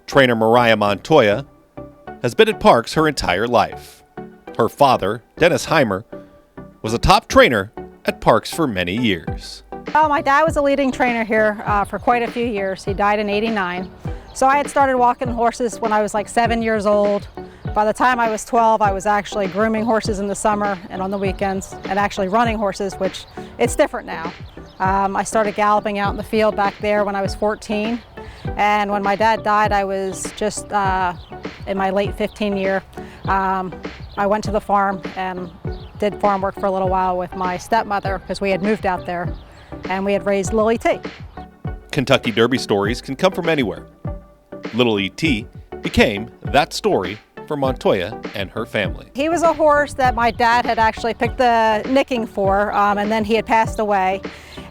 Trainer Marya Montoya has been at parks her entire life. Her father, Dennis Heimer, was a top trainer at parks for many years. Oh, my dad was a leading trainer here for quite a few years. He died in '89. So I had started walking horses when I was like 7 years old. By the time I was 12, I was actually grooming horses in the summer and on the weekends, and actually running horses, which it's different now. I started galloping out in the field back there when I was 14. And when my dad died, I was just in my late 15 year. I went to the farm and did farm work for a little while with my stepmother because we had moved out there and we had raised Lily T. Kentucky Derby stories can come from anywhere. Little E.T. became that story for Montoya and her family. He was a horse that my dad had actually picked the nicking for, and then he had passed away.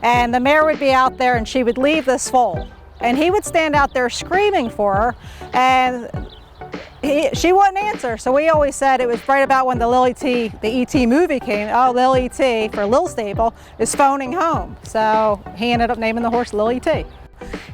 And the mare would be out there and she would leave this foal. And he would stand out there screaming for her, and she wouldn't answer. So we always said it was right about when the E.T. movie came. Oh, Lil E.T. for Lil Stable is phoning home. So he ended up naming the horse Lil E.T.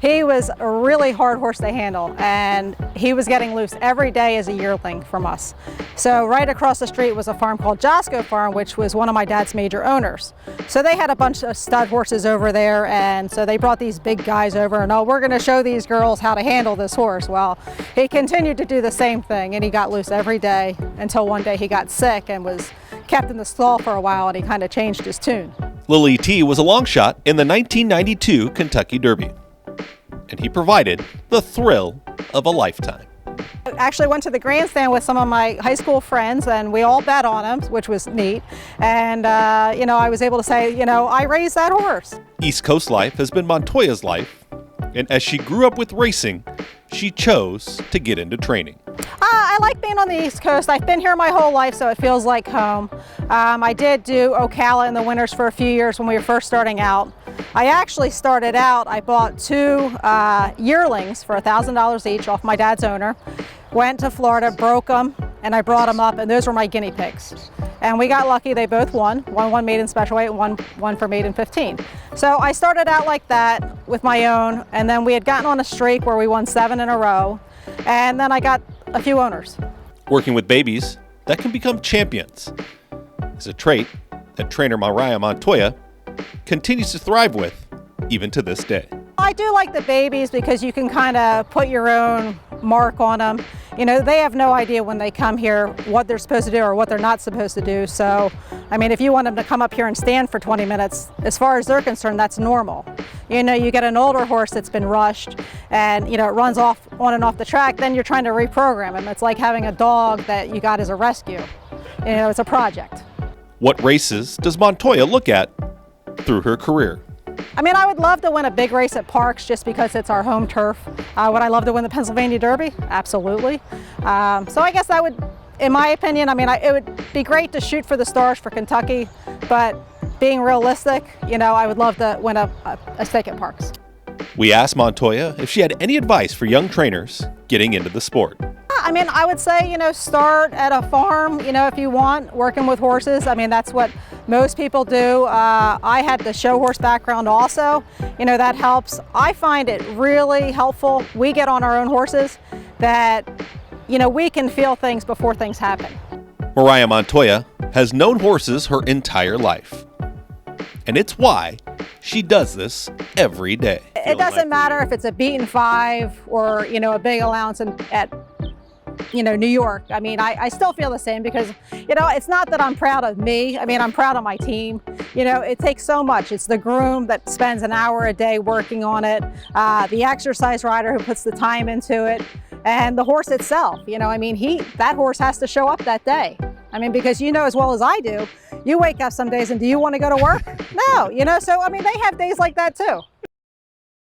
He was a really hard horse to handle, and he was getting loose every day as a yearling from us. So right across the street was a farm called Josco Farm, which was one of my dad's major owners. So they had a bunch of stud horses over there, and so they brought these big guys over and, oh, we're gonna show these girls how to handle this horse. Well, he continued to do the same thing, and he got loose every day until one day he got sick and was kept in the stall for a while, and he kind of changed his tune. Lil E.T. was a long shot in the 1992 Kentucky Derby, and he provided the thrill of a lifetime. I actually went to the grandstand with some of my high school friends, and we all bet on him, which was neat. And, I was able to say, I raised that horse. East Coast life has been Montoya's life, and as she grew up with racing, she chose to get into training. I like being on the East Coast. I've been here my whole life, so it feels like home. I did do Ocala in the winters for a few years when we were first starting out. I actually started out, I bought two yearlings for $1,000 each off my dad's owner. Went to Florida, broke them, and I brought them up, and those were my guinea pigs. And we got lucky, they both won. One maiden special weight, and one for maiden 15. So I started out like that with my own, and then we had gotten on a streak where we won 7 in a row, and then I got a few owners. Working with babies that can become champions is a trait that trainer Marya Montoya continues to thrive with even to this day. I do like the babies because you can kind of put your own mark on them. They have no idea when they come here what they're supposed to do or what they're not supposed to do. So, if you want them to come up here and stand for 20 minutes, as far as they're concerned, that's normal. You get an older horse that's been rushed and, it runs off on and off the track, then you're trying to reprogram him. It's like having a dog that you got as a rescue. It's a project. What races does Montoya look at through her career? I would love to win a big race at Parks just because it's our home turf. Would I love to win the Pennsylvania Derby? Absolutely. So I guess that would, in my opinion, it would be great to shoot for the stars for Kentucky, but being realistic, I would love to win a stake at Parks. We asked Montoya if she had any advice for young trainers getting into the sport. I would say, start at a farm, if you want, working with horses. That's what most people do. I had the show horse background also. That helps. I find it really helpful. We get on our own horses that, we can feel things before things happen. Marya Montoya has known horses her entire life, and it's why she does this every day. It doesn't matter if it's a beaten 5 or, a big allowance at New York. I still feel the same because, it's not that I'm proud of me. I'm proud of my team. It takes so much. It's the groom that spends an hour a day working on it, the exercise rider who puts the time into it, and the horse itself. That horse has to show up that day. Because as well as I do, you wake up some days and do you want to go to work? No, so they have days like that too.